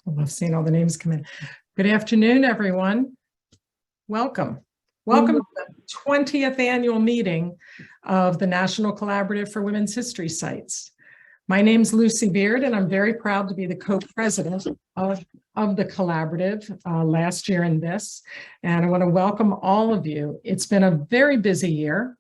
I love seeing all the names come in. Good afternoon, everyone. Welcome. Welcome to the 20th annual meeting of the National Collaborative for Women's History Sites. My name's Lucy Beard, and I'm very proud to be the co-president of the collaborative last year in this. And I want to welcome all of you. It's been a very busy year.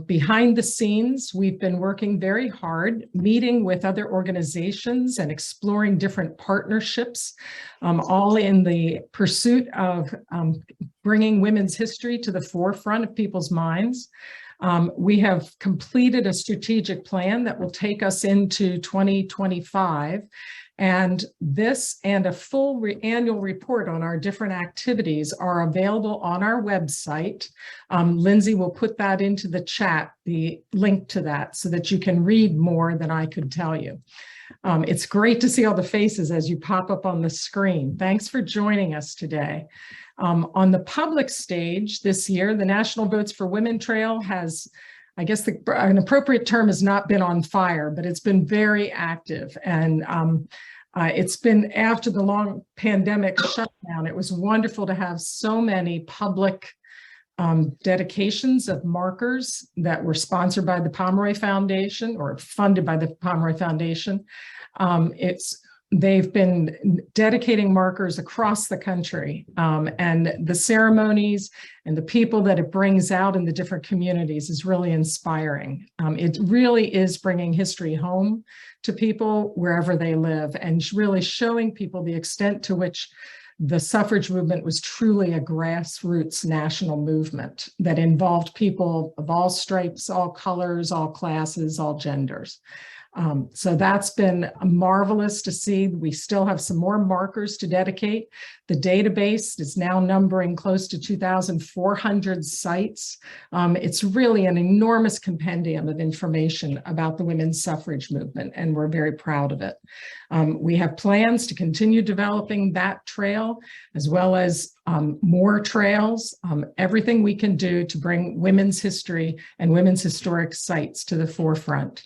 Behind the scenes, we've been working very hard, meeting with other organizations and exploring different partnerships, all in the pursuit of bringing women's history to the forefront of people's minds. We have completed a strategic plan that will take us into 2025. And this and a full annual report on our different activities are available on our website. Lindsay will put that into the chat, the link to that, so that you can read more than I could tell you. It's great to see all the faces as you pop up on the screen. Thanks for joining us today. On the public stage this year, the National Votes for Women Trail has, I guess an appropriate term has not been on fire, but it's been very active. And it's been after the long pandemic shutdown. It was wonderful to have so many public dedications of markers that were sponsored by the Pomeroy Foundation or funded by the Pomeroy Foundation. They've been dedicating markers across the country, and the ceremonies and the people that it brings out in the different communities is really inspiring. It really is bringing history home to people wherever they live and really showing people the extent to which the suffrage movement was truly a grassroots national movement that involved people of all stripes, all colors, all classes, all genders. So that's been marvelous to see. We still have some more markers to dedicate. The database is now numbering close to 2,400 sites. It's really an enormous compendium of information about the women's suffrage movement, and we're very proud of it. We have plans to continue developing that trail, as well as more trails, everything we can do to bring women's history and women's historic sites to the forefront.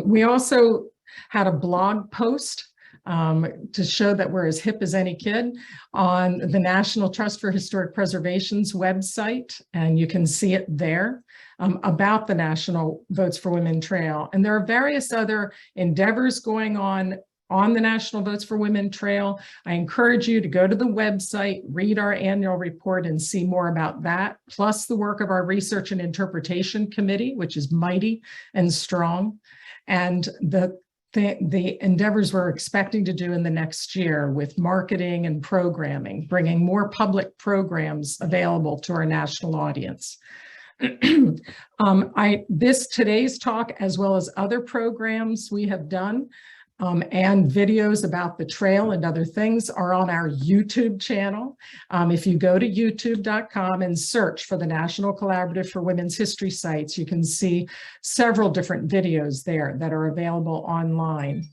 We also had a blog post to show that we're as hip as any kid on the National Trust for Historic Preservation's website, and you can see it there about the National Votes for Women Trail. And there are various other endeavors going on the National Votes for Women Trail. I encourage you to go to the website, read our annual report, and see more about that, plus the work of our Research and Interpretation Committee, which is mighty and strong, and the endeavors we're expecting to do in the next year with marketing and programming, bringing more public programs available to our national audience. Today's talk, as well as other programs we have done, and videos about the trail and other things are on our YouTube channel. If you go to youtube.com and search for the National Collaborative for Women's History Sites, you can see several different videos there that are available online.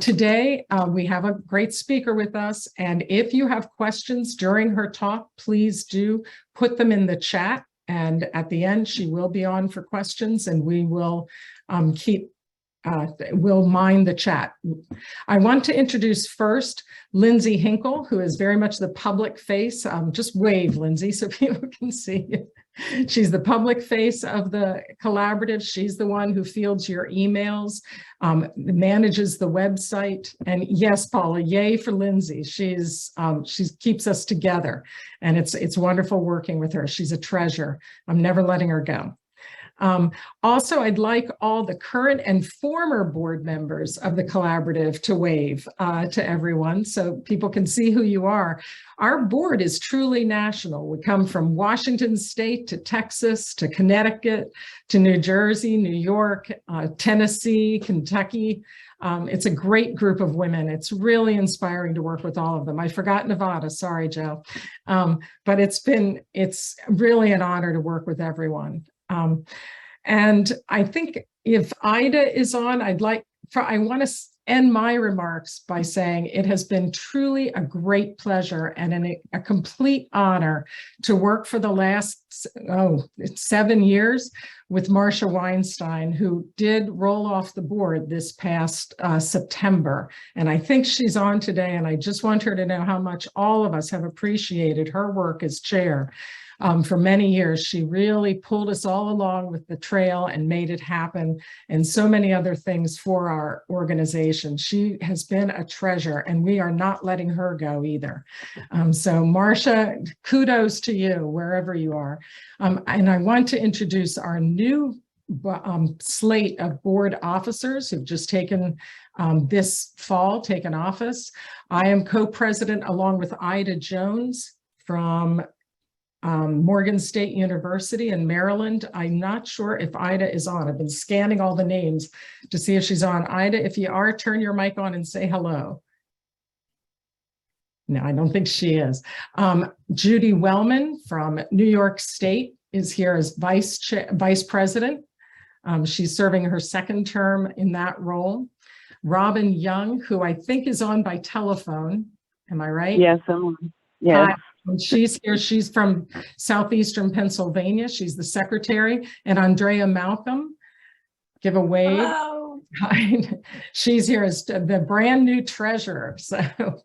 Today, we have a great speaker with us, and if you have questions during her talk, please do put them in the chat, and at the end, she will be on for questions, and we will we'll mind the chat. I want to introduce first Lindsay Hinkle, who is very much the public face. Just wave, Lindsay, so people can see you. She's the public face of the collaborative. She's the one who fields your emails, manages the website. And yes, Paula, yay for Lindsay. She keeps us together, and it's wonderful working with her. She's a treasure. I'm never letting her go. Also, I'd like all the current and former board members of the collaborative to wave to everyone so people can see who you are. Our board is truly national. We come from Washington State to Texas to Connecticut to New Jersey, New York, Tennessee, Kentucky. It's a great group of women. It's really inspiring to work with all of them. I forgot Nevada, sorry, Joe. But it's really an honor to work with everyone. And I think if Ida is on, I'd like I want to end my remarks by saying it has been truly a great pleasure and a complete honor to work for the last 7 years with Marcia Weinstein, who did roll off the board this past September. And I think she's on today, and I just want her to know how much all of us have appreciated her work as chair. For many years, she really pulled us all along with the trail and made it happen, and so many other things for our organization. She has been a treasure, and we are not letting her go either. So Marcia, kudos to you wherever you are. And I want to introduce our new slate of board officers who've just taken this fall, taken office. I am co-president along with Ida Jones from Morgan State University in Maryland. I'm not sure if Ida is on. I've been scanning all the names to see if she's on. Ida, if you are, turn your mic on and say hello. No, I don't think she is. Judy Wellman from New York State is here as vice president. She's serving her second term in that role. Robin Young, who I think is on by telephone. Am I right? Yes, I'm on. Yes. Hi. She's here. She's from Southeastern Pennsylvania. She's the secretary. And Andrea Malcolm, give a wave. Hello. She's here as the brand new treasurer. So,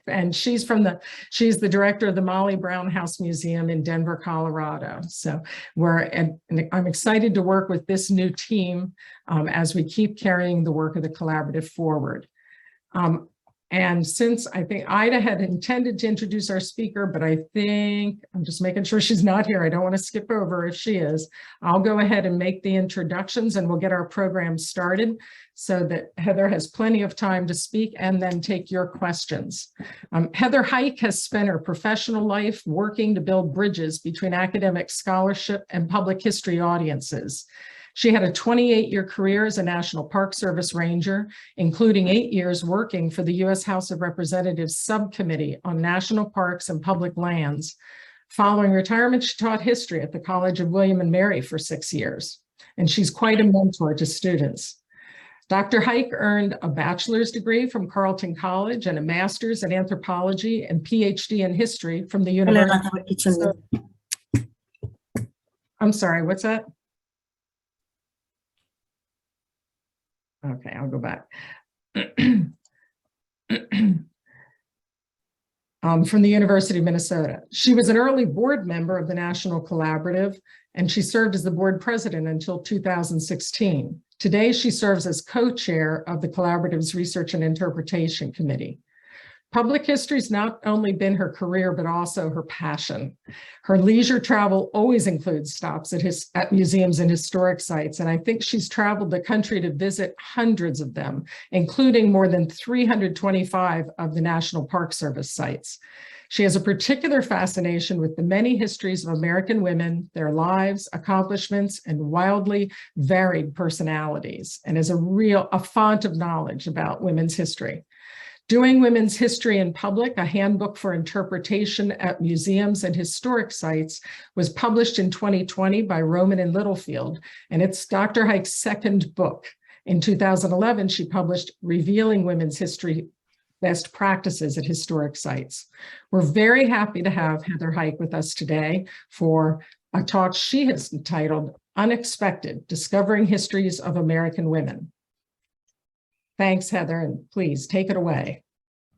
and she's the director of the Molly Brown House Museum in Denver, Colorado. So I'm excited to work with this new team as we keep carrying the work of the collaborative forward. And since I think Ida had intended to introduce our speaker, but I think I'm just making sure she's not here. I don't want to skip over if she is. I'll go ahead and make the introductions and we'll get our program started so that Heather has plenty of time to speak and then take your questions. Heather Huyck has spent her professional life working to build bridges between academic scholarship and public history audiences. She had a 28-year career as a National Park Service ranger, including 8 years working for the U.S. House of Representatives Subcommittee on National Parks and Public Lands. Following retirement, she taught history at the College of William and Mary for 6 years, and she's quite a mentor to students. Dr. Huyck earned a bachelor's degree from Carleton College and a master's in anthropology and PhD in history from the University. I'm sorry, what's that? Okay, I'll go back. From the University of Minnesota. She was an early board member of the National Collaborative, and she served as the board president until 2016. Today, she serves as co-chair of the Collaborative's Research and Interpretation Committee. Public history has not only been her career, but also her passion. Her leisure travel always includes stops at museums and historic sites, and I think she's traveled the country to visit hundreds of them, including more than 325 of the National Park Service sites. She has a particular fascination with the many histories of American women, their lives, accomplishments, and wildly varied personalities, and is a font of knowledge about women's history. Doing Women's History in Public, a handbook for interpretation at museums and historic sites, was published in 2020 by Rowman and Littlefield, and it's Dr. Huyck's second book. In 2011, she published Revealing Women's History Best Practices at Historic Sites. We're very happy to have Heather Huyck with us today for a talk she has entitled Unexpected, Discovering Histories of American Women. Thanks, Heather, and please take it away.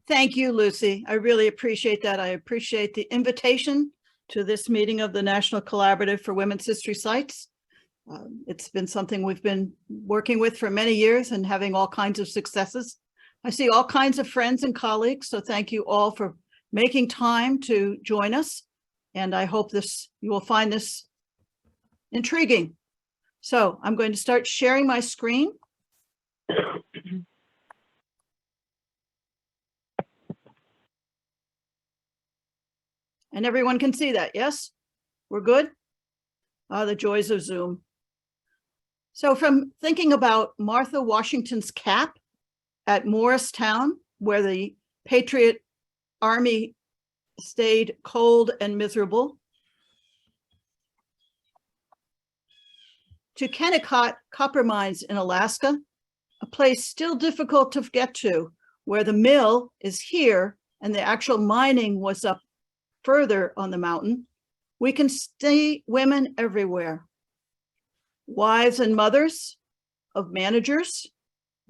Thank you, Lucy. I really appreciate that. I appreciate the invitation to this meeting of the National Collaborative for Women's History Sites. It's been something we've been working with for many years and having all kinds of successes. I see all kinds of friends and colleagues, so thank you all for making time to join us. And I hope you will find this intriguing. So I'm going to start sharing my screen. And everyone can see that, yes? We're good? The joys of Zoom. So from thinking about Martha Washington's cap at Morristown, where the Patriot Army stayed cold and miserable, to Kennecott copper mines in Alaska, a place still difficult to get to, where the mill is here and the actual mining was up further on the mountain, we can see women everywhere. Wives and mothers of managers,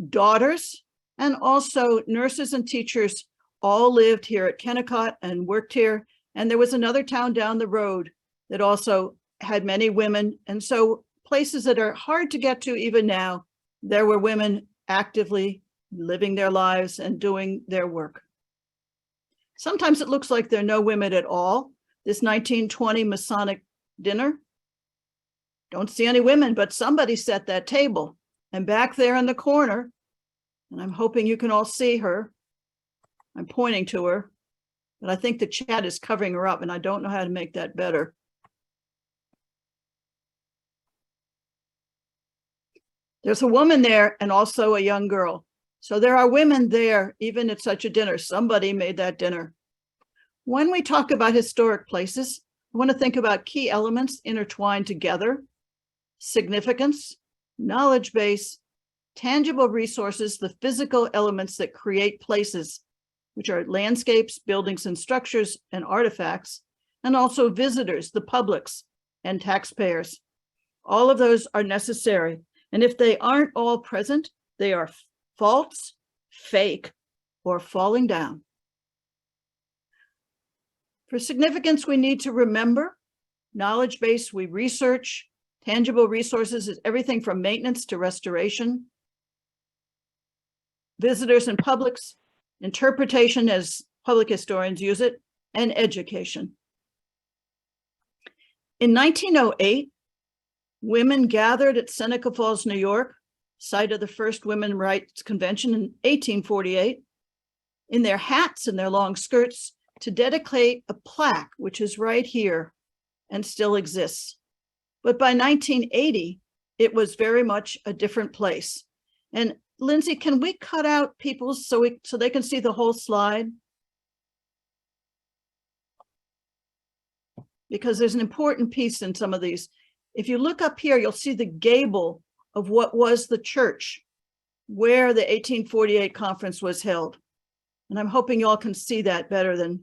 daughters, and also nurses and teachers all lived here at Kennecott and worked here. And there was another town down the road that also had many women. And so places that are hard to get to even now, there were women actively living their lives and doing their work. Sometimes it looks like there are no women at all. This 1920 Masonic dinner, don't see any women, but somebody set that table. And back there in the corner, and I'm hoping you can all see her, I'm pointing to her, but I think the chat is covering her up and I don't know how to make that better. There's a woman there and also a young girl. So there are women there, even at such a dinner. Somebody made that dinner. When we talk about historic places, I want to think about key elements intertwined together: significance, knowledge base, tangible resources, the physical elements that create places, which are landscapes, buildings and structures and artifacts, and also visitors, the publics and taxpayers. All of those are necessary. And if they aren't all present, they are false, fake, or falling down. For significance, we need to remember knowledge base, we research. Tangible resources is everything from maintenance to restoration. Visitors and publics, interpretation as public historians use it, and education. In 1908, women gathered at Seneca Falls, New York, site of the first Women's Rights Convention in 1848, in their hats and their long skirts to dedicate a plaque, which is right here and still exists. But by 1980, it was very much a different place. And Lindsay, can we cut out people so they can see the whole slide? Because there's an important piece in some of these. If you look up here, you'll see the gable of what was the church where the 1848 conference was held. And I'm hoping you all can see that better than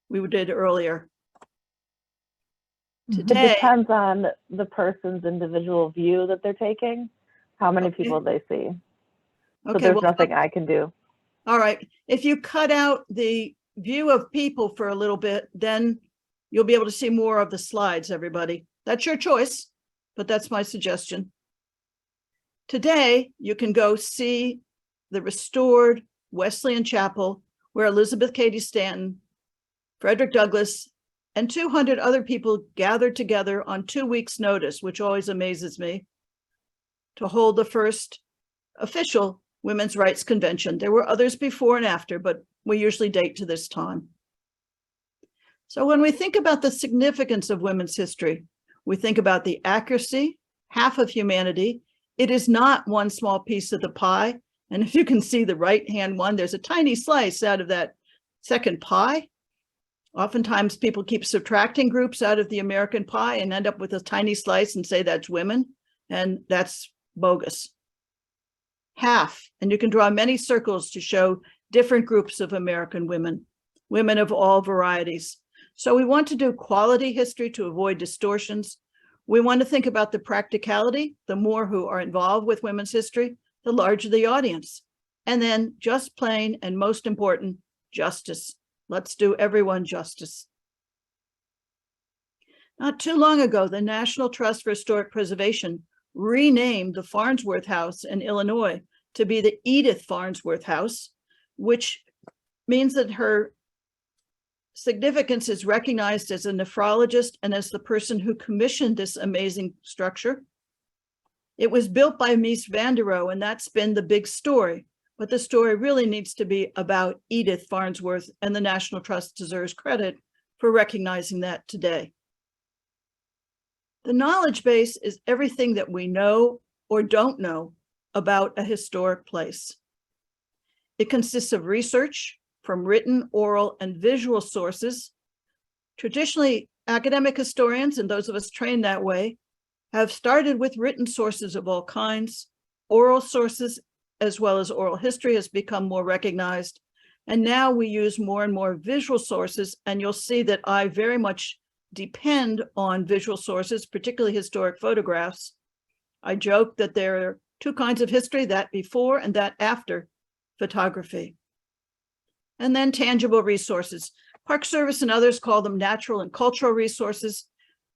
we did earlier. Today, it depends on the person's individual view that they're taking, how many people they see. So okay, there's well, nothing I can do. All right. If you cut out the view of people for a little bit, then you'll be able to see more of the slides, everybody. That's your choice, but that's my suggestion. Today, you can go see the restored Wesleyan Chapel where Elizabeth Cady Stanton, Frederick Douglass, and 200 other people gathered together on 2 weeks' notice, which always amazes me, to hold the first official Women's Rights Convention. There were others before and after, but we usually date to this time. So when we think about the significance of women's history, we think about the accuracy, half of humanity. It is not one small piece of the pie. And if you can see the right-hand one, there's a tiny slice out of that second pie. Oftentimes people keep subtracting groups out of the American pie and end up with a tiny slice and say that's women, and that's bogus. Half, and you can draw many circles to show different groups of American women, women of all varieties. So we want to do quality history to avoid distortions. We want to think about the practicality. The more who are involved with women's history, the larger the audience. And then just plain and most important, justice. Let's do everyone justice. Not too long ago, the National Trust for Historic Preservation renamed the Farnsworth House in Illinois to be the Edith Farnsworth House, which means that her significance is recognized as a nephrologist and as the person who commissioned this amazing structure. It was built by Mies van der Rohe, and that's been the big story. But the story really needs to be about Edith Farnsworth, and the National Trust deserves credit for recognizing that today. The knowledge base is everything that we know or don't know about a historic place. It consists of research from written, oral, and visual sources. Traditionally, academic historians, and those of us trained that way, have started with written sources of all kinds, oral sources, as well as oral history has become more recognized. And now we use more and more visual sources, and you'll see that I very much depend on visual sources, particularly historic photographs. I joke that there are two kinds of history, that before and that after photography. And then tangible resources. Park Service and others call them natural and cultural resources,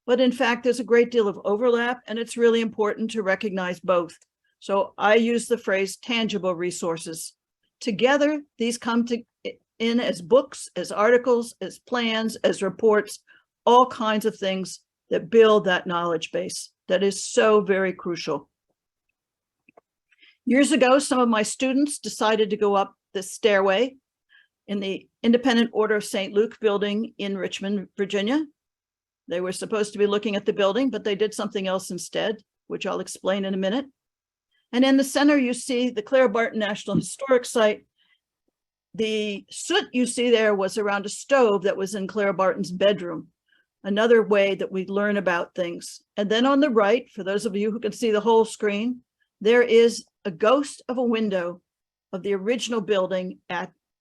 but in fact, there's a great deal of overlap, and it's really important to recognize both. So I use the phrase tangible resources. Together, these come in as books, as articles, as plans, as reports, all kinds of things that build that knowledge base that is so very crucial. Years ago, some of my students decided to go up this stairway in the Independent Order of St. Luke building in Richmond, Virginia. They were supposed to be looking at the building, but they did something else instead, which I'll explain in a minute. And in the center, you see the Clara Barton National Historic Site. The soot you see there was around a stove that was in Clara Barton's bedroom, another way that we learn about things. And then on the right, for those of you who can see the whole screen, there is a ghost of a window of the original building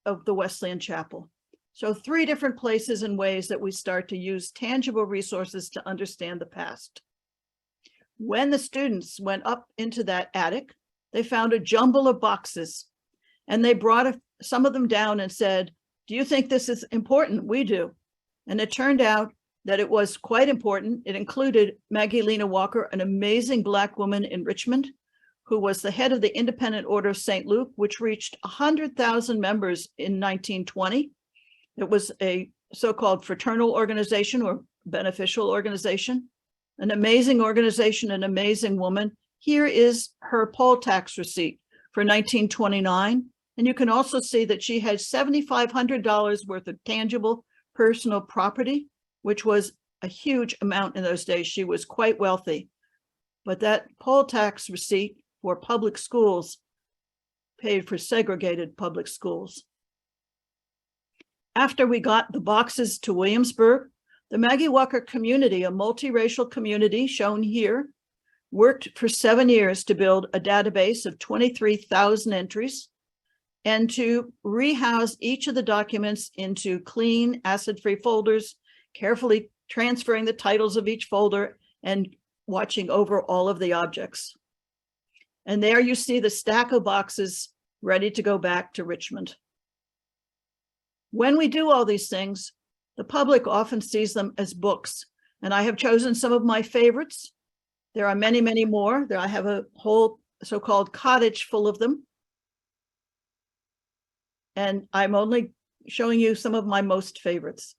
of the Wesleyan Chapel. So 3 different places and ways that we start to use tangible resources to understand the past. When the students went up into that attic, they found a jumble of boxes, and they brought some of them down and said, "Do you think this is important?" "We do." And it turned out that it was quite important. It included Maggie Lena Walker, an amazing Black woman in Richmond, who was the head of the Independent Order of St. Luke, which reached 100,000 members in 1920. It was a so-called fraternal organization or beneficial organization, an amazing organization, an amazing woman. Here is her poll tax receipt for 1929. And you can also see that she had $7,500 worth of tangible personal property, which was a huge amount in those days. She was quite wealthy. But that poll tax receipt for public schools paid for segregated public schools. After we got the boxes to Williamsburg, the Maggie Walker community, a multiracial community shown here, worked for 7 years to build a database of 23,000 entries and to rehouse each of the documents into clean, acid-free folders, carefully transferring the titles of each folder and watching over all of the objects. And there you see the stack of boxes ready to go back to Richmond. When we do all these things, the public often sees them as books, and I have chosen some of my favorites. There are many, many more. I have a whole so-called cottage full of them. And I'm only showing you some of my most favorites.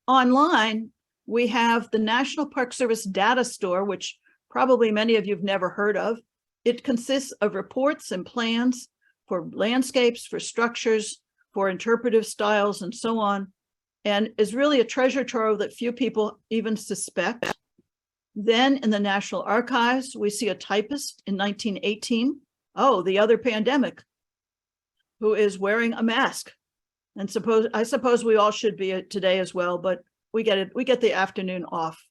Online, we have the National Park Service Data Store, which probably many of you have never heard of. It consists of reports and plans for landscapes, for structures, for interpretive styles, and so on, and is really a treasure trove that few people even suspect. Then in the National Archives, we see a typist in 1918. Oh, the other pandemic, who is wearing a mask. And I suppose we all should be today as well, but we get the afternoon off.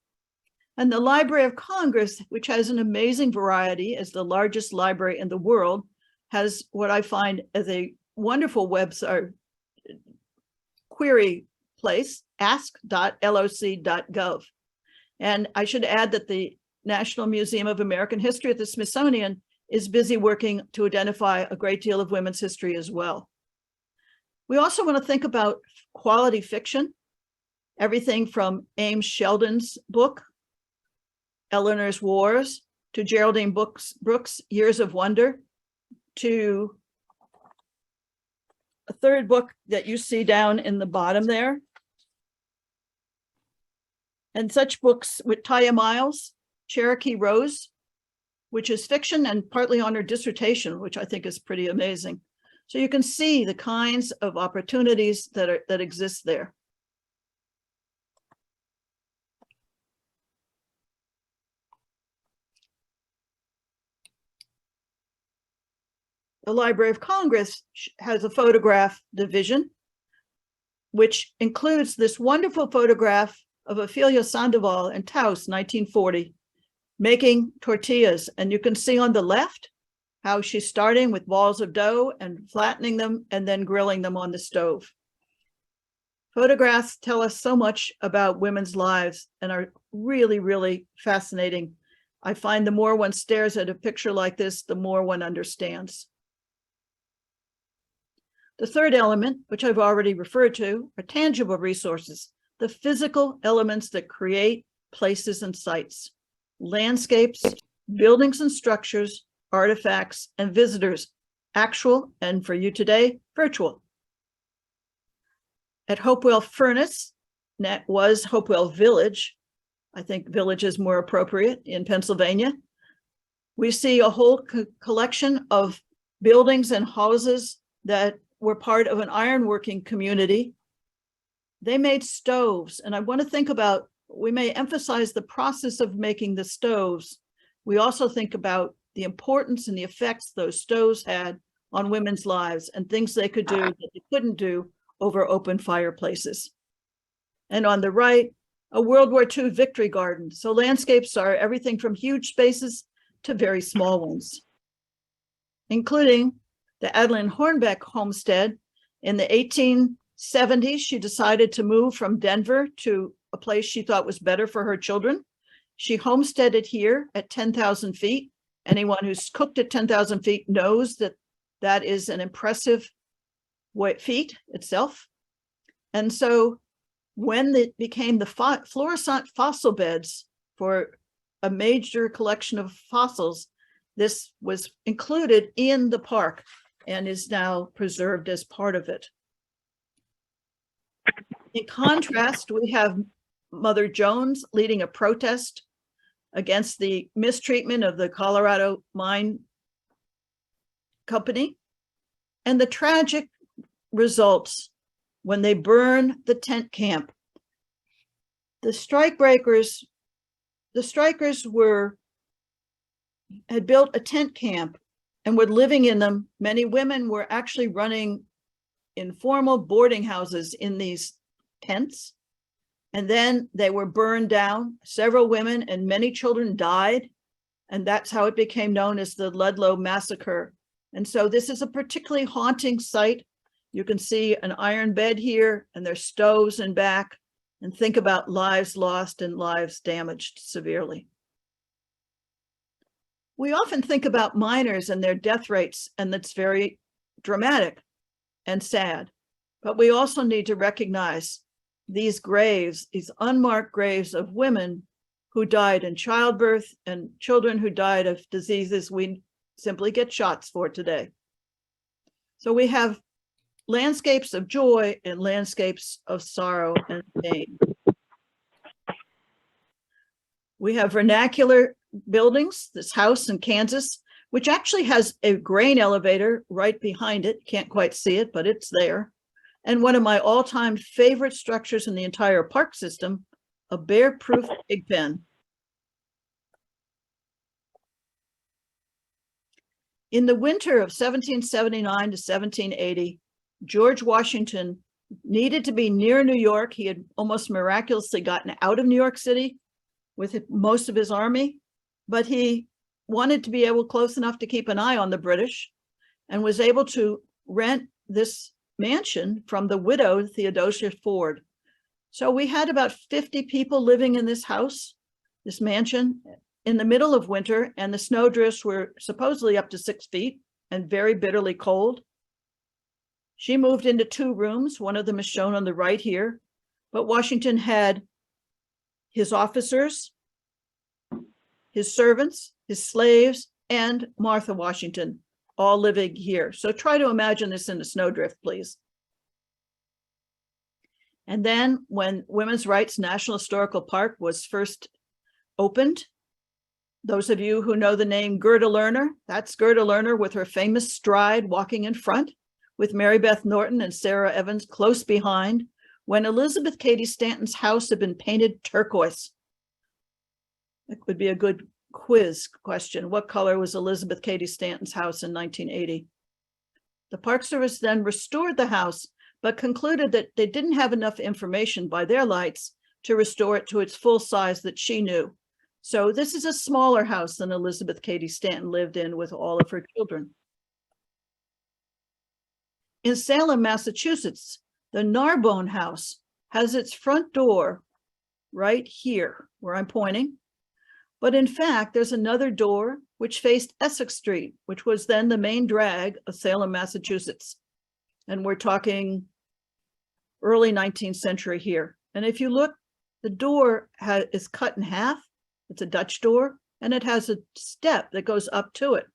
And the Library of Congress, which has an amazing variety, as the largest library in the world, has what I find as a wonderful website query place, ask.loc.gov. And I should add that the National Museum of American History at the Smithsonian is busy working to identify a great deal of women's history as well. We also want to think about quality fiction, everything from Ames Sheldon's book, Eleanor's Wars, to Geraldine Brooks' Years of Wonder, to a third book that you see down in the bottom there. And such books with Taya Miles, Cherokee Rose, which is fiction and partly on her dissertation, which I think is pretty amazing. So you can see the kinds of opportunities that exist there. The Library of Congress has a photograph division, which includes this wonderful photograph of Ofelia Sandoval in Taos, 1940, making tortillas. And you can see on the left, how she's starting with balls of dough and flattening them and then grilling them on the stove. Photographs tell us so much about women's lives and are really, really fascinating. I find the more one stares at a picture like this, the more one understands. The third element, which I've already referred to, are tangible resources, the physical elements that create places and sites, landscapes, buildings and structures, artifacts, and visitors, actual, and for you today, virtual. At Hopewell Furnace, that was Hopewell Village, I think village is more appropriate, in Pennsylvania, we see a whole collection of buildings and houses that were part of an ironworking community. They made stoves, and I want to think about, we may emphasize the process of making the stoves. We also think about the importance and the effects those stoves had on women's lives and things they could do that they couldn't do over open fireplaces. And on the right, a World War II victory garden. So landscapes are everything from huge spaces to very small ones, including the Adeline Hornbeck homestead. In the 1870s, she decided to move from Denver to a place she thought was better for her children. She homesteaded here at 10,000 feet. Anyone who's cooked at 10,000 feet knows that that is an impressive feat itself. And so when it became the Florissant fossil beds for a major collection of fossils, this was included in the park and is now preserved as part of it. In contrast, we have Mother Jones leading a protest against the mistreatment of the Colorado Mine Company and the tragic results when they burn the tent camp. The strikers had built a tent camp and were living in them. Many women were actually running informal boarding houses in these tents. And then they were burned down. Several women and many children died. And that's how it became known as the Ludlow Massacre. And so this is a particularly haunting site. You can see an iron bed here and there's stoves in back, and think about lives lost and lives damaged severely. We often think about miners and their death rates, and that's very dramatic and sad. But we also need to recognize these graves, these unmarked graves of women who died in childbirth and children who died of diseases we simply get shots for today. So we have landscapes of joy and landscapes of sorrow and pain. We have vernacular buildings, this house in Kansas, which actually has a grain elevator right behind it. Can't quite see it, but it's there. And one of my all-time favorite structures in the entire park system, a bear-proof pig pen. In the winter of 1779 to 1780, George Washington needed to be near New York. He had almost miraculously gotten out of New York City with most of his army, but he wanted to be able close enough to keep an eye on the British and was able to rent this mansion from the widow Theodosia Ford. So we had about 50 people living in this house, this mansion, in the middle of winter, and the snowdrifts were supposedly up to 6 feet and very bitterly cold. She moved into 2 rooms. One of them is shown on the right here, but Washington had his officers, his servants, his slaves, and Martha Washington all living here. So try to imagine this in a snowdrift, please. And then when Women's Rights National Historical Park was first opened, those of you who know the name Gerda Lerner, that's Gerda Lerner with her famous stride walking in front, with Mary Beth Norton and Sarah Evans close behind, when Elizabeth Cady Stanton's house had been painted turquoise. That would be a good quiz question. What color was Elizabeth Cady Stanton's house in 1980? The Park Service then restored the house, but concluded that they didn't have enough information by their lights to restore it to its full size that she knew. So this is a smaller house than Elizabeth Cady Stanton lived in with all of her children. In Salem, Massachusetts, the Narbonne house has its front door right here where I'm pointing. But in fact, there's another door which faced Essex Street, which was then the main drag of Salem, Massachusetts. And we're talking early 19th century here. And if you look, the door is cut in half. It's a Dutch door, and it has a step that goes up to it.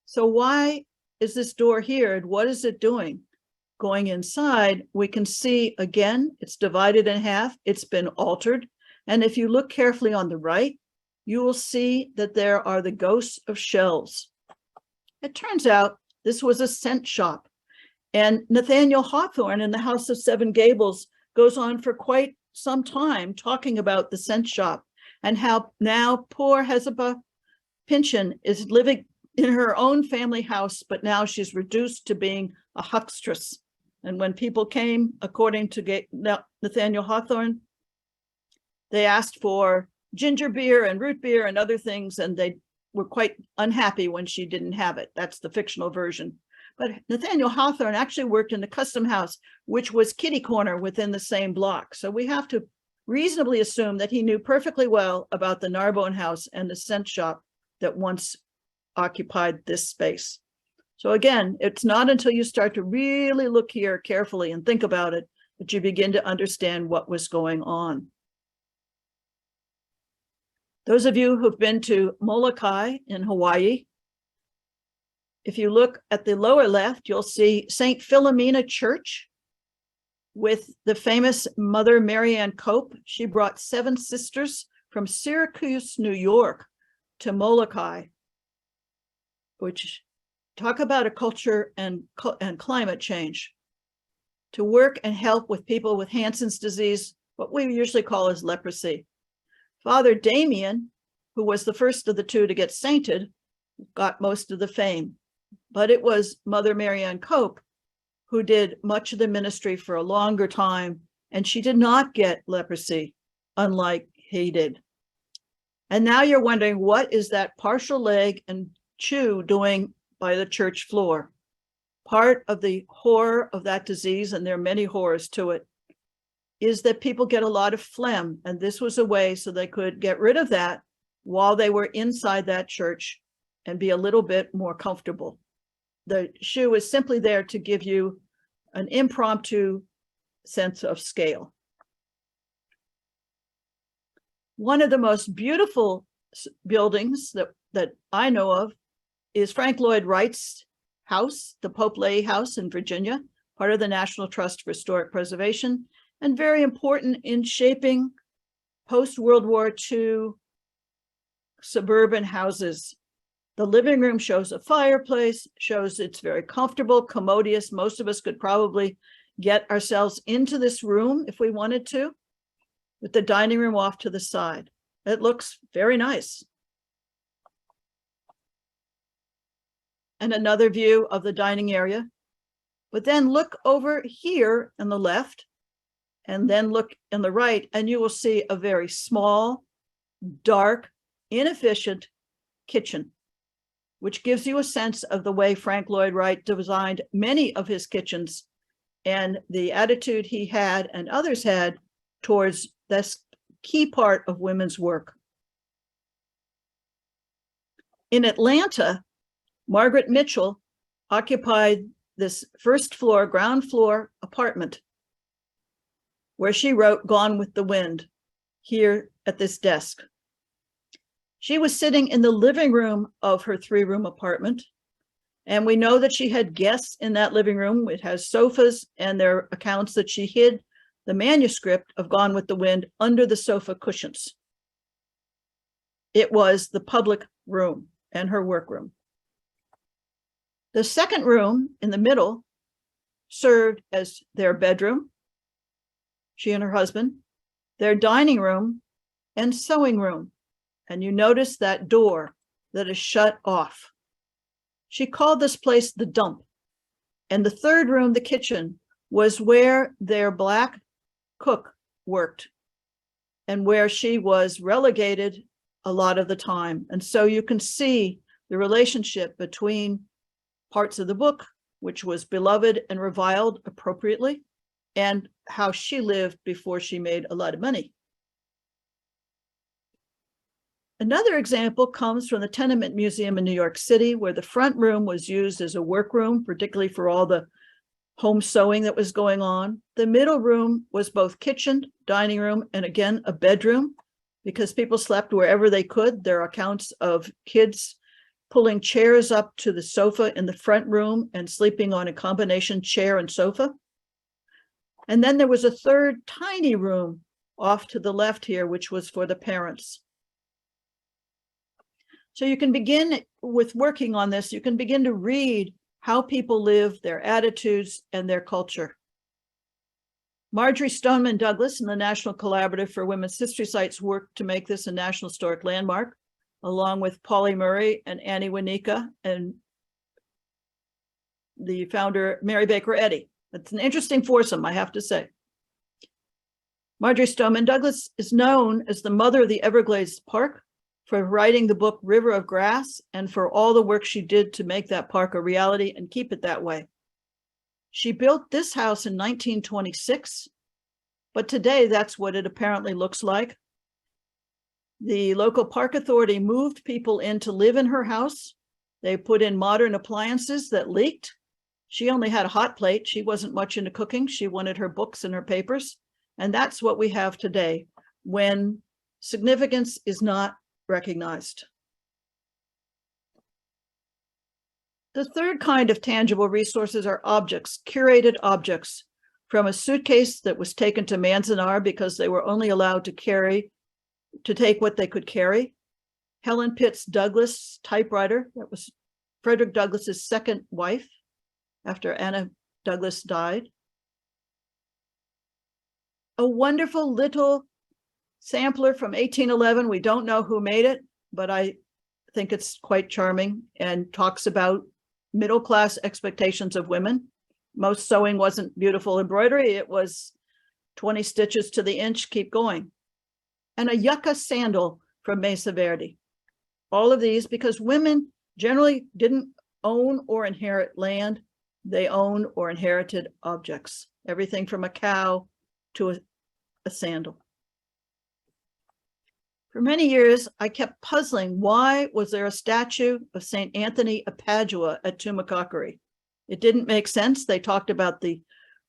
So why is this door here, and what is it doing? Going inside, we can see, again, it's divided in half. It's been altered. And if you look carefully on the right, you will see that there are the ghosts of shelves. It turns out this was a scent shop. And Nathaniel Hawthorne in the House of Seven Gables goes on for quite some time talking about the scent shop and how now poor Hezekiah Pynchon is living in her own family house, but now she's reduced to being a huckstress. And when people came, according to Nathaniel Hawthorne, they asked for ginger beer and root beer and other things, and they were quite unhappy when she didn't have it. That's the fictional version. But Nathaniel Hawthorne actually worked in the custom house, which was kitty corner within the same block. So we have to reasonably assume that he knew perfectly well about the Narbonne house and the scent shop that once occupied this space. So again, it's not until you start to really look here carefully and think about it that you begin to understand what was going on. Those of you who've been to Molokai in Hawaii, if you look at the lower left, you'll see St. Philomena Church with the famous Mother Mary Ann Cope. She brought 7 sisters from Syracuse, New York to Molokai, which talk about a culture and climate change, to work and help with people with Hansen's disease, what we usually call as leprosy. Father Damien, who was the first of the 2 to get sainted, got most of the fame. But it was Mother Mary Ann Cope who did much of the ministry for a longer time, and she did not get leprosy, unlike he did. And now you're wondering, what is that partial leg and chew doing by the church floor? Part of the horror of that disease, and there are many horrors to it, is that people get a lot of phlegm, and this was a way so they could get rid of that while they were inside that church and be a little bit more comfortable. The shoe is simply there to give you an impromptu sense of scale. One of the most beautiful buildings that I know of is Frank Lloyd Wright's house, the Pope-Leighey house in Virginia, part of the National Trust for Historic Preservation, and very important in shaping post-World War II suburban houses. The living room shows a fireplace, shows it's very comfortable, commodious. Most of us could probably get ourselves into this room if we wanted to, with the dining room off to the side. It looks very nice. And another view of the dining area. But then look over here on the left, and then look on the right, and you will see a very small, dark, inefficient kitchen, which gives you a sense of the way Frank Lloyd Wright designed many of his kitchens and the attitude he had and others had towards this key part of women's work. In Atlanta, Margaret Mitchell occupied this first floor, ground floor apartment where she wrote Gone with the Wind here at this desk. She was sitting in the living room of her 3-room apartment, and we know that she had guests in that living room. It has sofas, and there are accounts that she hid the manuscript of Gone with the Wind under the sofa cushions. It was the public room and her workroom. The second room in the middle served as their bedroom, she and her husband, their dining room, and sewing room. And you notice that door that is shut off. She called this place the dump. And the third room, the kitchen, was where their Black cook worked and where she was relegated a lot of the time. And so you can see the relationship between parts of the book, which was beloved and reviled appropriately, and how she lived before she made a lot of money. Another example comes from the Tenement Museum in New York City, where the front room was used as a workroom, particularly for all the home sewing that was going on. The middle room was both kitchen, dining room, and again, a bedroom, because people slept wherever they could. There are accounts of kids pulling chairs up to the sofa in the front room and sleeping on a combination chair and sofa. And then there was a third tiny room off to the left here, which was for the parents. So you can begin with working on this. You can begin to read how people live, their attitudes, and their culture. Marjory Stoneman Douglas and the National Collaborative for Women's History Sites worked to make this a National Historic Landmark, along with Polly Murray and Annie Winnica and the founder, Mary Baker Eddy. It's an interesting foursome, I have to say. Marjory Stoneman Douglas is known as the mother of the Everglades Park for writing the book River of Grass and for all the work she did to make that park a reality and keep it that way. She built this house in 1926, but today that's what it apparently looks like. The local park authority moved people in to live in her house. They put in modern appliances that leaked. She only had a hot plate. She wasn't much into cooking. She wanted her books and her papers. And that's what we have today when significance is not recognized. The third kind of tangible resources are objects, curated objects, from a suitcase that was taken to Manzanar because they were only allowed to take what they could carry. Helen Pitts Douglas typewriter, that was Frederick Douglass's second wife after Anna Douglas died. A wonderful little sampler from 1811. We don't know who made it, but I think it's quite charming and talks about middle-class expectations of women. Most sewing wasn't beautiful embroidery. It was 20 stitches to the inch, keep going. And a yucca sandal from Mesa Verde. All of these because women generally didn't own or inherit land. They owned or inherited objects, everything from a cow to a sandal. For many years, I kept puzzling, why was there a statue of St. Anthony of Padua at Tumacacori? It didn't make sense. They talked about the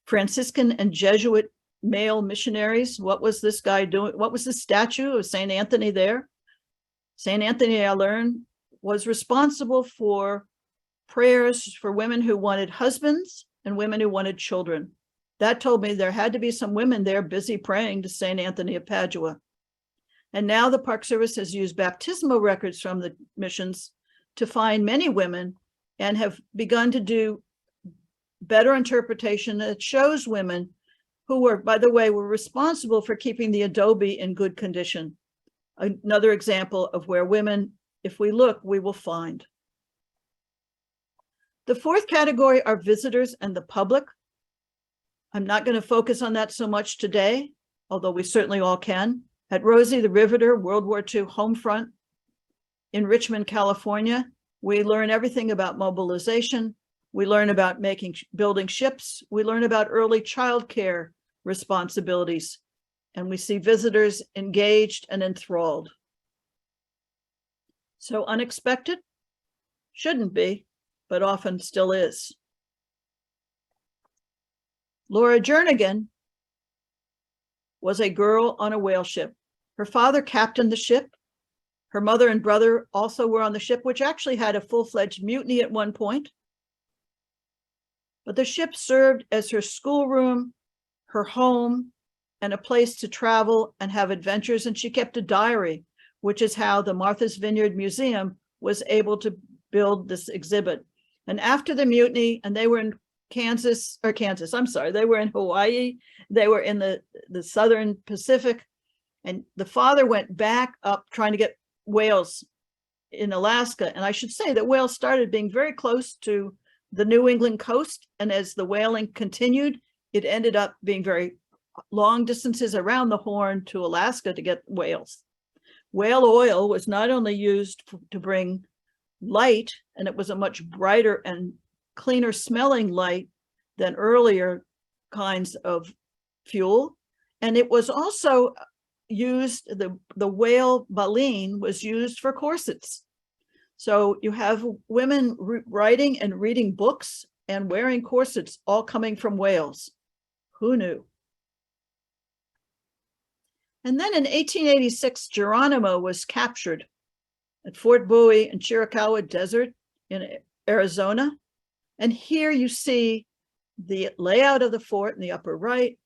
Franciscan and Jesuit male missionaries. What was this guy doing? What was the statue of St. Anthony there? St. Anthony, I learned, was responsible for prayers for women who wanted husbands and women who wanted children. That told me there had to be some women there busy praying to St. Anthony of Padua. And now the Park Service has used baptismal records from the missions to find many women and have begun to do better interpretation that shows women who were, by the way, were responsible for keeping the adobe in good condition. Another example of where women, if we look, we will find. The fourth category are visitors and the public. I'm not going to focus on that so much today, although we certainly all can. At Rosie the Riveter, World War II home front in Richmond, California, we learn everything about mobilization. We learn about building ships. We learn about early childcare responsibilities. And we see visitors engaged and enthralled. So unexpected? Shouldn't be, but often still is. Laura Jernigan was a girl on a whale ship. Her father captained the ship. Her mother and brother also were on the ship, which actually had a full-fledged mutiny at one point. But the ship served as her schoolroom, her home, and a place to travel and have adventures. And she kept a diary, which is how the Martha's Vineyard Museum was able to build this exhibit. And after the mutiny, and they were in they were in Hawaii, they were in the Southern Pacific, and the father went back up trying to get whales in Alaska. And I should say that whales started being very close to the New England coast, and as the whaling continued, it ended up being very long distances around the Horn to Alaska to get whales. Whale oil was not only used to bring light, and it was a much brighter and cleaner smelling light than earlier kinds of fuel. And it was also used, the whale baleen was used for corsets. So you have women writing and reading books and wearing corsets, all coming from whales. Who knew? And then in 1886, Geronimo was captured at Fort Bowie in Chiricahua Desert in Arizona. And here you see the layout of the fort in the upper right.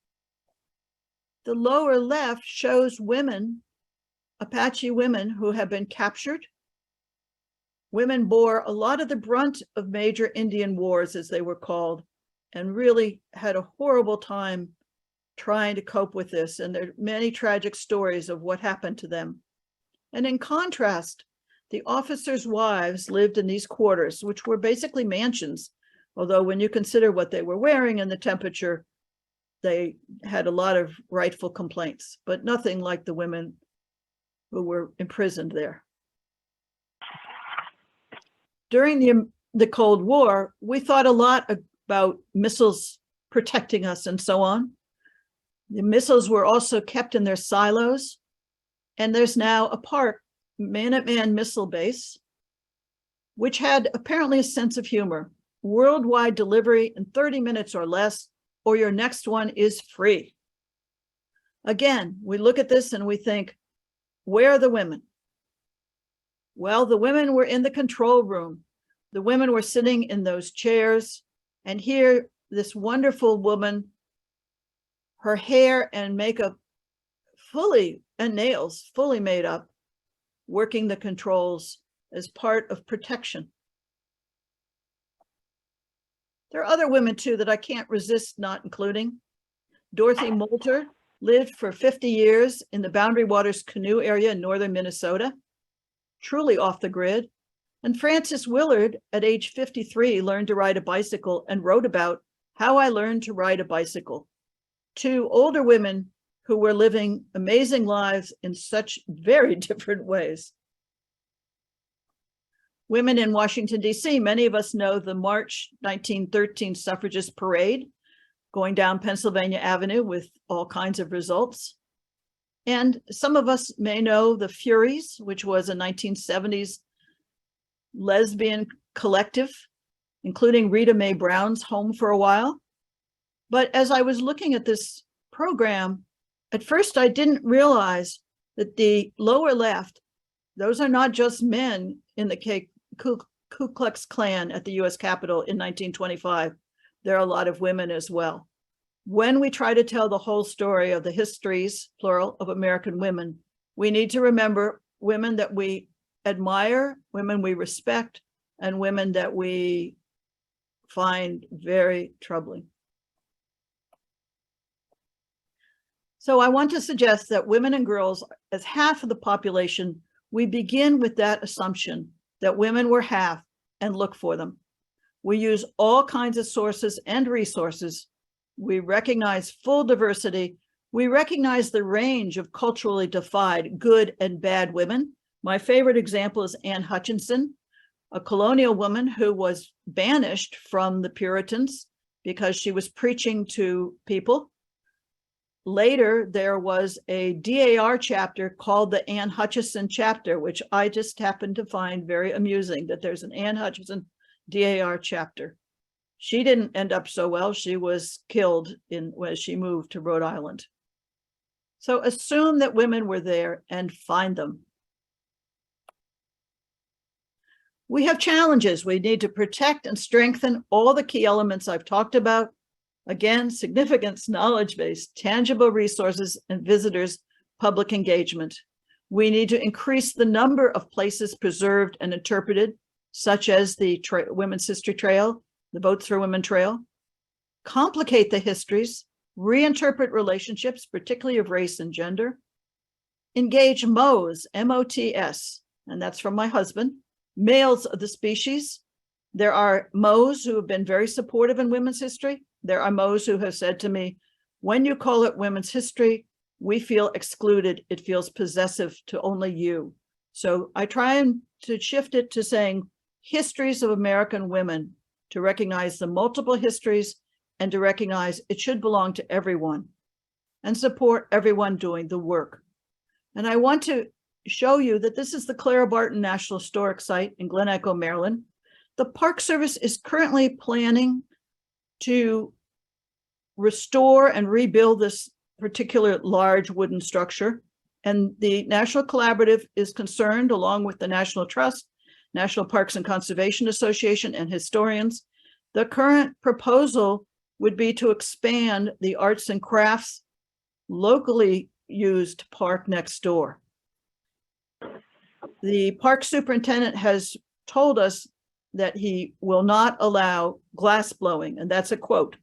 The lower left shows women, Apache women who have been captured. Women bore a lot of the brunt of major Indian wars, as they were called, and really had a horrible time trying to cope with this. And there are many tragic stories of what happened to them. And in contrast, the officers' wives lived in these quarters, which were basically mansions, although when you consider what they were wearing and the temperature, they had a lot of rightful complaints, but nothing like the women who were imprisoned there. During the Cold War, we thought a lot about missiles protecting us and so on. The missiles were also kept in their silos, and there's now a park, Minuteman Missile Base, which had apparently a sense of humor. Worldwide delivery in 30 minutes or less, or your next one is free. Again, we look at this and we think, where are the women? Well, the women were in the control room. The women were sitting in those chairs. And here, this wonderful woman, her hair and makeup and nails fully made up, working the controls as part of protection. There are other women too that I can't resist not including. Dorothy Moulter lived for 50 years in the Boundary Waters canoe area in northern Minnesota, truly off the grid. And Frances Willard, at age 53, learned to ride a bicycle and wrote about how I learned to ride a bicycle. Two older women who were living amazing lives in such very different ways. Women in Washington, D.C., many of us know the March 1913 suffragist parade going down Pennsylvania Avenue with all kinds of results. And some of us may know the Furies, which was a 1970s lesbian collective, including Rita Mae Brown's Home for a While. But as I was looking at this program, at first I didn't realize that the lower left, those are not just men in the Ku Klux Klan at the US Capitol in 1925. There are a lot of women as well. When we try to tell the whole story of the histories, plural, of American women, we need to remember women that we admire, women we respect, and women that we find very troubling. So I want to suggest that women and girls, as half of the population, we begin with that assumption that women were half and look for them. We use all kinds of sources and resources. We recognize full diversity. We recognize the range of culturally defined good and bad women. My favorite example is Anne Hutchinson, a colonial woman who was banished from the Puritans because she was preaching to people. Later, there was a DAR chapter called the Anne Hutchinson chapter, which I just happened to find very amusing, that there's an Anne Hutchinson DAR chapter. She didn't end up so well. She was killed when she moved to Rhode Island. So assume that women were there and find them. We have challenges. We need to protect and strengthen all the key elements I've talked about. Again, significance, knowledge base, tangible resources, and visitors, public engagement. We need to increase the number of places preserved and interpreted, such as the Women's History Trail, the Votes for Women Trail. Complicate the histories, reinterpret relationships, particularly of race and gender. Engage MOS, M-O-T-S, and that's from my husband, males of the species. There are MOs who have been very supportive in women's history. There are MOs who have said to me, when you call it women's history, we feel excluded. It feels possessive to only you. So I try to shift it to saying histories of American women, to recognize the multiple histories and to recognize it should belong to everyone and support everyone doing the work. And I want to show you that this is the Clara Barton National Historic Site in Glen Echo, Maryland. The Park Service is currently planning to restore and rebuild this particular large wooden structure. And the National Collaborative is concerned, along with the National Trust, National Parks and Conservation Association, and historians. The current proposal would be to expand the arts and crafts locally used park next door. The park superintendent has told us that he will not allow glass blowing, and that's a quote,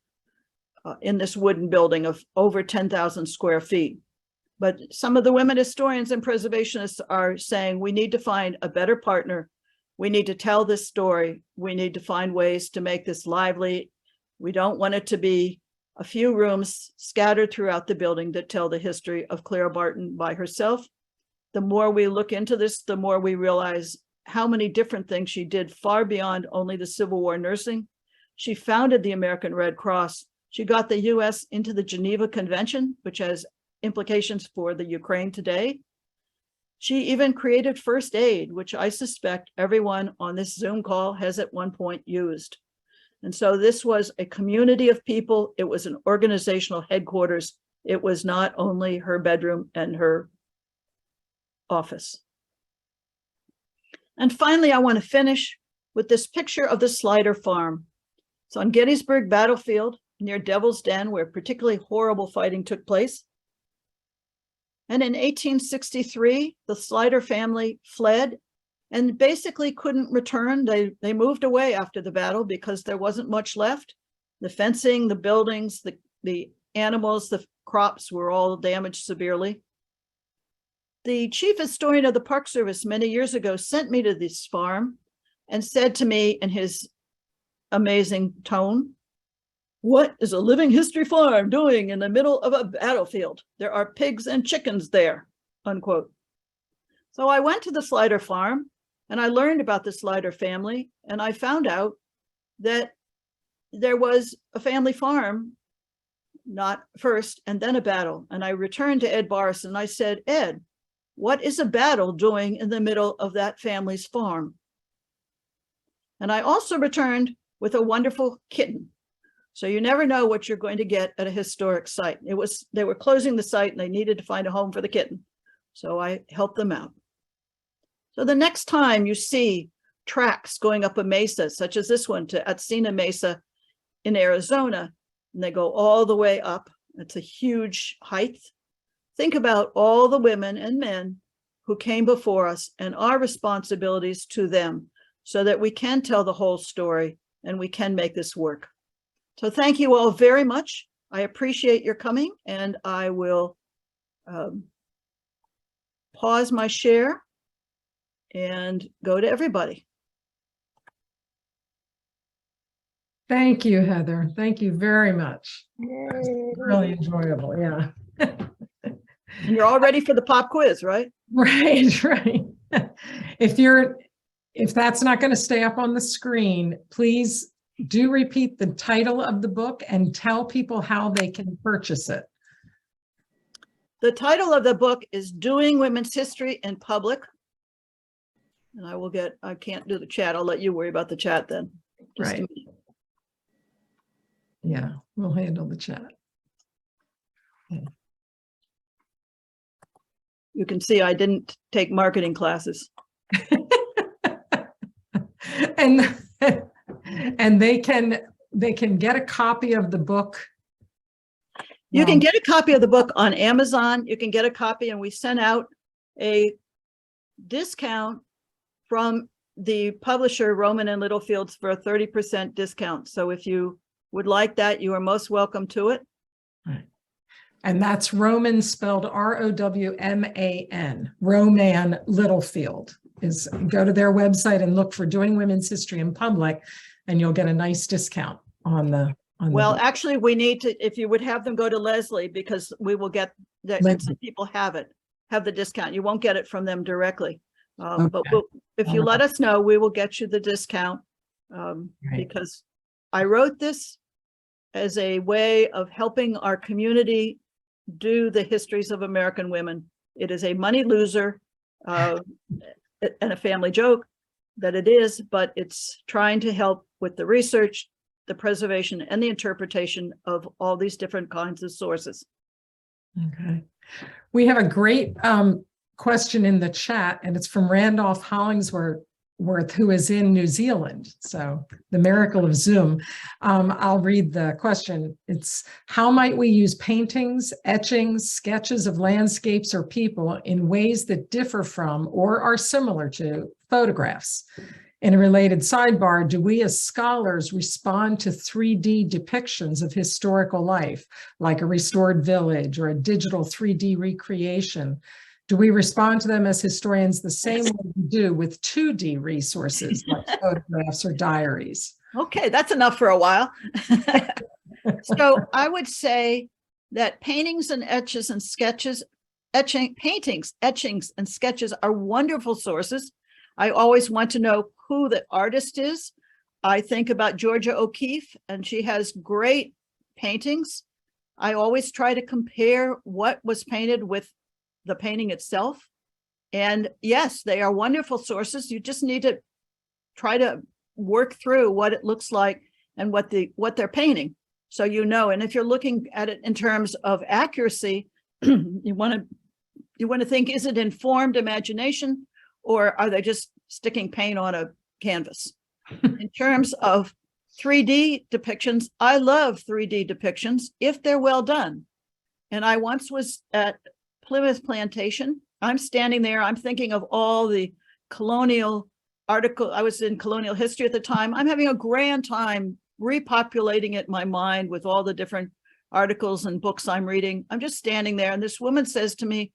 in this wooden building of over 10,000 square feet. But some of the women historians and preservationists are saying we need to find a better partner. We need to tell this story. We need to find ways to make this lively. We don't want it to be a few rooms scattered throughout the building that tell the history of Clara Barton by herself. The more we look into this, the more we realize how many different things she did far beyond only the Civil War nursing. She founded the American Red Cross. She got the US into the Geneva Convention, which has implications for the Ukraine today. She even created first aid, which I suspect everyone on this Zoom call has at one point used. And so this was a community of people. It was an organizational headquarters. It was not only her bedroom and her office. And finally, I want to finish with this picture of the Slider Farm. It's on Gettysburg Battlefield near Devil's Den, where particularly horrible fighting took place. And in 1863, the Slider family fled and basically couldn't return. They moved away after the battle because there wasn't much left. The fencing, the buildings, the animals, the crops were all damaged severely. The chief historian of the Park Service many years ago sent me to this farm and said to me in his amazing tone, "What is a living history farm doing in the middle of a battlefield? There are pigs and chickens there," unquote. So I went to the Slider farm and I learned about the Slider family, and I found out that there was a family farm, not first, and then a battle. And I returned to Ed Barris and I said, "Ed, what is a battle doing in the middle of that family's farm?" And I also returned with a wonderful kitten. So you never know what you're going to get at a historic site. They were closing the site and they needed to find a home for the kitten. So I helped them out. So the next time you see tracks going up a mesa, such as this one to Atsina Mesa in Arizona, and they go all the way up, it's a huge height. Think about all the women and men who came before us and our responsibilities to them so that we can tell the whole story and we can make this work. So thank you all very much. I appreciate your coming, and I will pause my share and go to everybody. Thank you, Heather. Thank you very much. Really enjoyable. Yeah. And you're all ready for the pop quiz, right? Right, right. If that's not going to stay up on the screen, please do repeat the title of the book and tell people how they can purchase it. The title of the book is Doing Women's History in Public. And I can't do the chat. I'll let you worry about the chat then. Right. Yeah, we'll handle the chat. Okay. You can see I didn't take marketing classes. And they can get a copy of the book. You can get a copy of the book on Amazon. You can get a copy, and we sent out a discount from the publisher Rowman and Littlefields for a 30% discount. So if you would like that, you are most welcome to it. Right. And that's Rowman, spelled R-O-W-M-A-N, Rowman Littlefield. Go to their website and look for Doing Women's History in Public, and you'll get a nice discount on the. Well, actually, we need to, if you would have them go to Leslie, because we will get and some people have the discount. You won't get it from them directly. But Okay. if you let us know, we will get you the discount. Right. Because I wrote this as a way of helping our community do the Histories of American Women. It is a money loser and a family joke that it is, but it's trying to help with the research, the preservation, and the interpretation of all these different kinds of sources. Okay. We have a great question in the chat, and it's from Randolph Hollingsworth, who is in New Zealand. So the miracle of Zoom. I'll read the question. It's, how might we use paintings, etchings, sketches of landscapes or people in ways that differ from or are similar to photographs? In a related sidebar, do we as scholars respond to 3D depictions of historical life, like a restored village or a digital 3D recreation? Do we respond to them as historians the same way we do with 2D resources like photographs or diaries? Okay, that's enough for a while. So I would say that paintings and etchings and sketches, paintings, etchings and sketches are wonderful sources. I always want to know who the artist is. I think about Georgia O'Keeffe, and she has great paintings. I always try to compare what was painted with the painting itself. And yes, they are wonderful sources. You just need to try to work through what it looks like and what they're painting. So you know, and if you're looking at it in terms of accuracy, you want to think, is it informed imagination, or are they just sticking paint on a canvas? In terms of 3D depictions, I love 3D depictions if they're well done. And I once was at Plymouth Plantation. I'm standing there, I'm thinking of all the colonial article. I was in colonial history at the time. I'm having a grand time repopulating it in my mind with all the different articles and books I'm reading. I'm just standing there, and this woman says to me,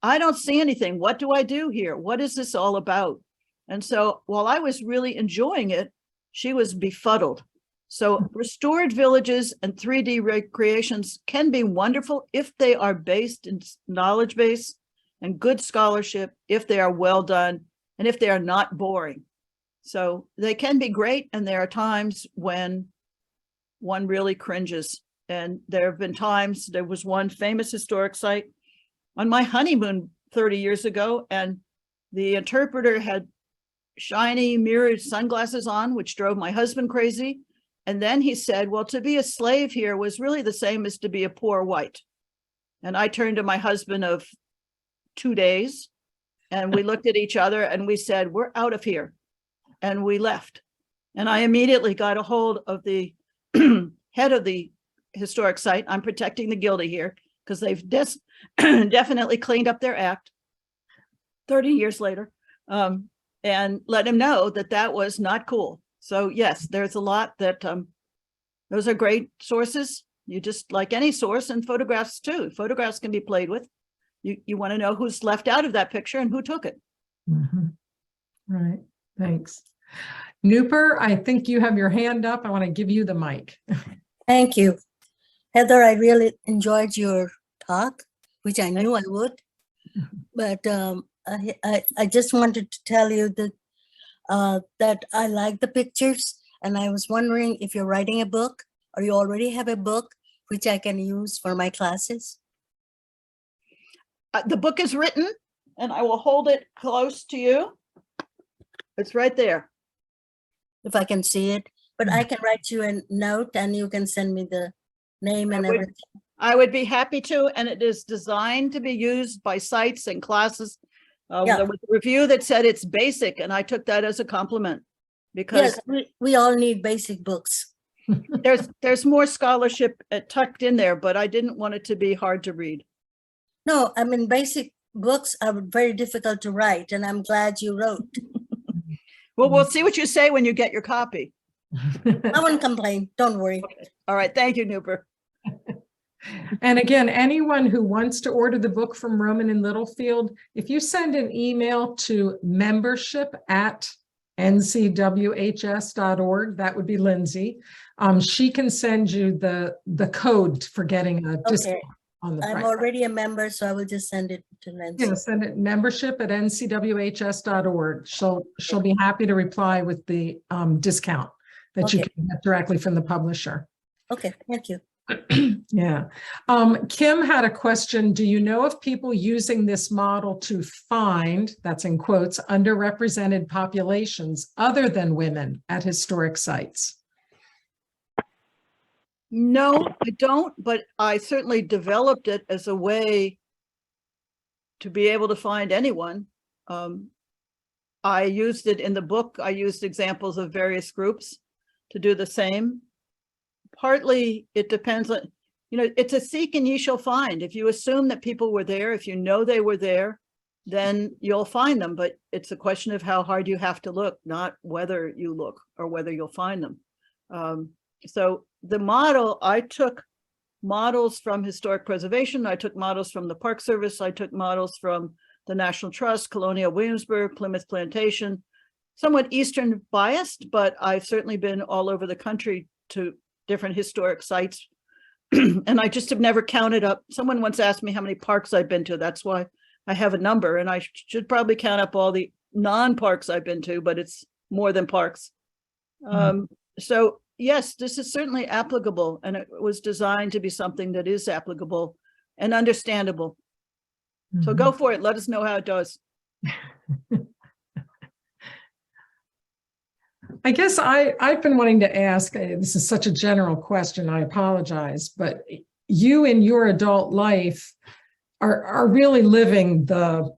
I don't see anything. What do I do here? What is this all about? And so while I was really enjoying it, she was befuddled. So restored villages and 3D recreations can be wonderful if they are based in knowledge base and good scholarship, if they are well done, and if they are not boring. So they can be great, and there are times when one really cringes. And there have been times, there was one famous historic site on my honeymoon 30 years ago, and the interpreter had shiny mirrored sunglasses on, which drove my husband crazy. And then he said, well, to be a slave here was really the same as to be a poor white. And I turned to my husband of 2 days, and we looked at each other and we said, we're out of here. And we left. And I immediately got a hold of the head of the historic site. I'm protecting the guilty here because they've definitely cleaned up their act 30 years later, and let him know that that was not cool. So yes, there's a lot that those are great sources. You just, like any source, and photographs too. Photographs can be played with. You want to know who's left out of that picture and who took it. Mm-hmm. Right, thanks. Nooper, I think you have your hand up. I want to give you the mic. Thank you. Heather, I really enjoyed your talk, which I knew I would. But I just wanted to tell you that that I like the pictures, and I was wondering if you're writing a book, or you already have a book which I can use for my classes. The book is written, and I will hold it close to you. It's right there. If I can see it, but I can write you a note and you can send me the name and everything. I would be happy to, and it is designed to be used by sites and classes. There was a review that said it's basic, and I took that as a compliment, because yes, we all need basic books. there's more scholarship tucked in there, but I didn't want it to be hard to read. No, I mean, basic books are very difficult to write, and I'm glad you wrote. Well, we'll see what you say when you get your copy. I won't complain. Don't worry. Okay. All right. Thank you, Nooper. And again, anyone who wants to order the book from Roman and Littlefield, if you send an email to membership@ncwhs.org, that would be Lindsay. She can send you the code for getting a discount on the. I'm already a member, so I will just send it to Nancy. Yeah, send it membership@ncwhs.org. She'll be happy to reply with the discount that you Okay. can get directly from the publisher. Okay, thank you. Yeah. Kim had a question. Do you know of people using this model to find, that's in quotes, underrepresented populations other than women at historic sites? No, I don't, but I certainly developed it as a way to be able to find anyone. I used it in the book. I used examples of various groups to do the same. Partly it depends on, it's a seek and ye shall find. If you assume that people were there, if you know they were there, then you'll find them. But it's a question of how hard you have to look, not whether you look or whether you'll find them. So the model, I took models from historic preservation. I took models from the Park Service. I took models from the National Trust, Colonial Williamsburg, Plymouth Plantation, somewhat Eastern biased, but I've certainly been all over the country to different historic sites. And I just have never counted up. Someone once asked me how many parks I've been to. That's why I have a number, and I should probably count up all the non-parks I've been to, but it's more than parks. So yes, this is certainly applicable, and it was designed to be something that is applicable and understandable. So go for it. Let us know how it does. I guess I've been wanting to ask, this is such a general question, I apologize, but you in your adult life are really living the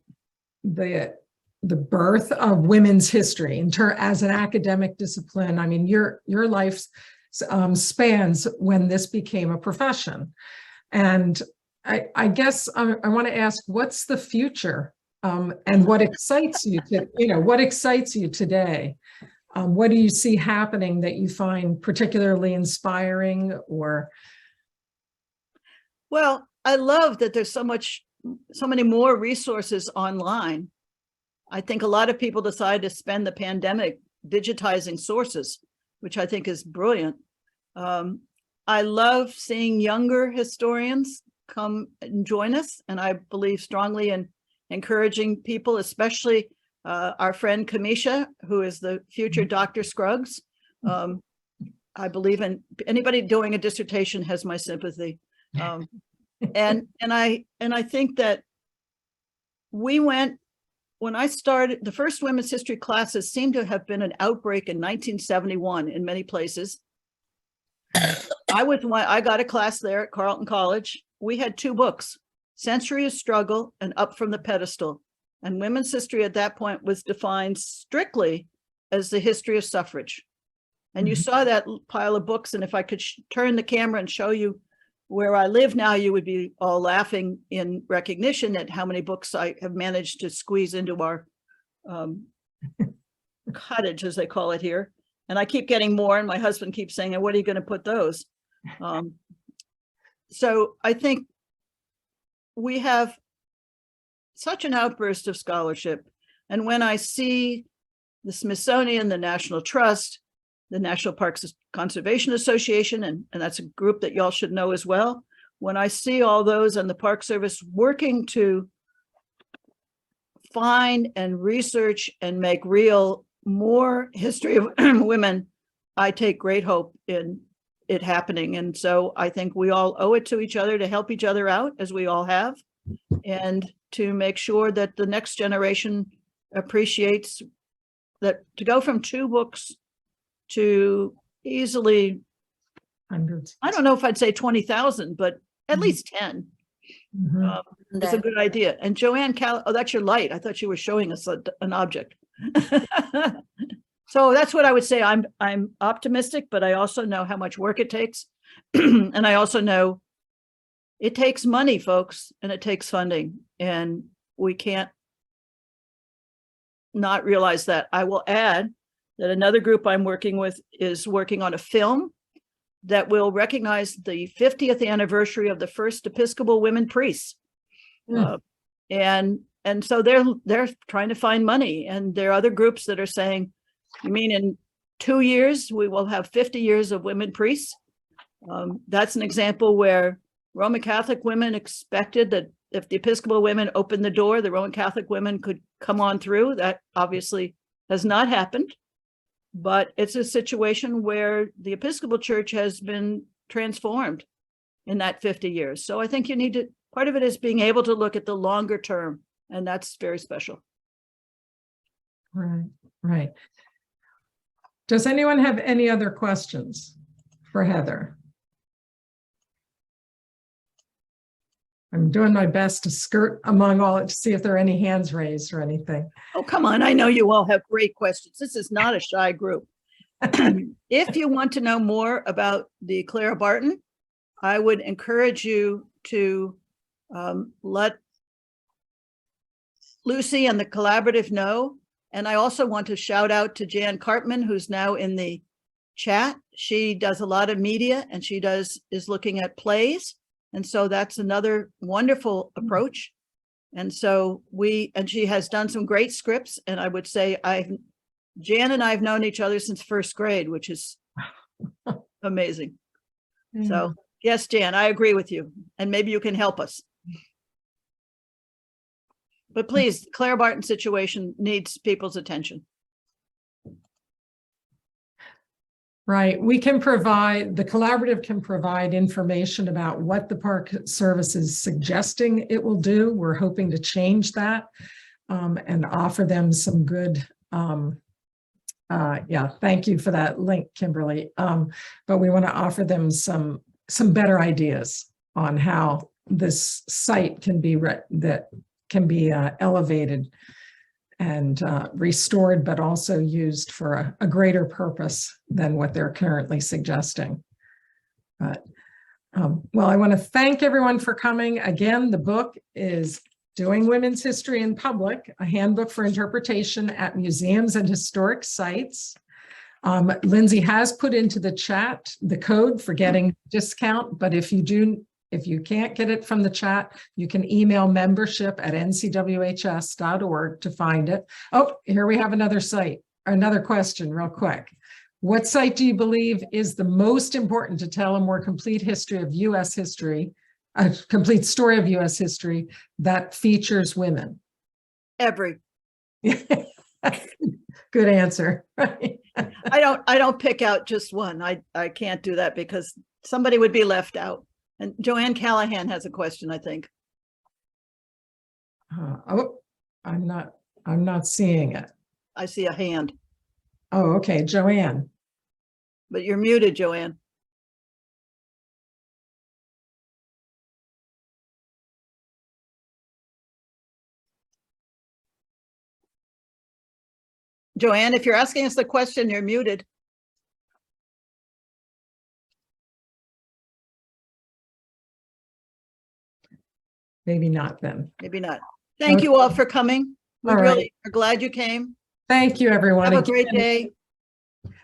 birth of women's history as an academic discipline. I mean, your life spans when this became a profession. And I guess I want to ask, what's the future and what excites you what excites you today? What do you see happening that you find particularly inspiring or? Well, I love that there's so many more resources online. I think a lot of people decide to spend the pandemic digitizing sources, which I think is brilliant. I love seeing younger historians come and join us, and I believe strongly in encouraging people, especially our friend Kamisha, who is the future Dr. Scruggs. I believe in anybody doing a dissertation has my sympathy. And I think that when I started, the first women's history classes seemed to have been an outbreak in 1971 in many places. I got a class there at Carleton College. We had two books, Century of Struggle and Up from the Pedestal. And women's history at that point was defined strictly as the history of suffrage. And you saw that pile of books. And if I could turn the camera and show you where I live now, you would be all laughing in recognition at how many books I have managed to squeeze into our cottage, as they call it here. And I keep getting more, and my husband keeps saying, "What are you going to put those?" So I think we have such an outburst of scholarship. And when I see the Smithsonian, the National Trust, the National Parks Conservation Association, and that's a group that y'all should know as well. When I see all those and the Park Service working to find and research and make real more history of women, I take great hope in it happening. And so I think we all owe it to each other to help each other out, as we all have, and to make sure that the next generation appreciates that to go from 2 books to easily Hundreds. I don't know if I'd say 20,000, but at least 10 is a good idea. And Joanne oh, that's your light. I thought you were showing us an object. So that's what I would say. I'm optimistic, but I also know how much work it takes. And I also know it takes money, folks, and it takes funding, and we can't not realize that. I will add that another group I'm working with is working on a film that will recognize the 50th anniversary of the first Episcopal women priests. And so they're trying to find money. And there are other groups that are saying, you mean in 2 years, we will have 50 years of women priests? That's an example where Roman Catholic women expected that if the Episcopal women opened the door, the Roman Catholic women could come on through. That obviously has not happened, but it's a situation where the Episcopal Church has been transformed in that 50 years. So I think you need to, part of it is being able to look at the longer term, and that's very special. Right, right. Does anyone have any other questions for Heather? I'm doing my best to skirt among all to see if there are any hands raised or anything. Oh, come on. I know you all have great questions. This is not a shy group. If you want to know more about the Clara Barton, I would encourage you to let Lucy and the collaborative know. And I also want to shout out to Jan Cartman, who's now in the chat. She does a lot of media, and she is looking at plays. And so that's another wonderful approach. And so she has done some great scripts. And I would say Jan and I have known each other since first grade, which is amazing. Yeah. So yes, Jan, I agree with you. And maybe you can help us. But please, the Clara Barton situation needs people's attention. Right. We can provide, the collaborative can provide information about what the Park Service is suggesting it will do. We're hoping to change that and offer them some good, yeah, thank you for that link, Kimberly. But we want to offer them some better ideas on how this site can be elevated and restored, but also used for a greater purpose than what they're currently suggesting. But, well, I want to thank everyone for coming. Again, the book is Doing Women's History in Public, a handbook for interpretation at museums and historic sites. Lindsay has put into the chat the code for getting discount, but if you can't get it from the chat, you can email membership@ncwhs.org to find it. Oh, here we have another question real quick. What site do you believe is the most important to tell a more complete history of U.S. history, a complete story of U.S. history that features women? Every. Good answer. I don't pick out just one. I can't do that because somebody would be left out. And Joanne Callahan has a question, I think. Oh, I'm not seeing it. I see a hand. Oh, okay, Joanne. But you're muted, Joanne. Joanne, if you're asking us the question, you're muted. Maybe not then. Maybe not. Thank you all for coming. We All really right. are glad you came. Thank you, everyone. Have a great day.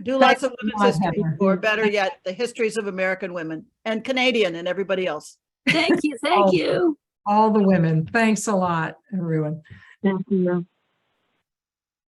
Do lots of Thanks a women's lot, history, Heather. or better yet, the histories of American women and Canadian and everybody else. Thank you. Thank you. All the women. Thanks a lot, everyone. Thank you.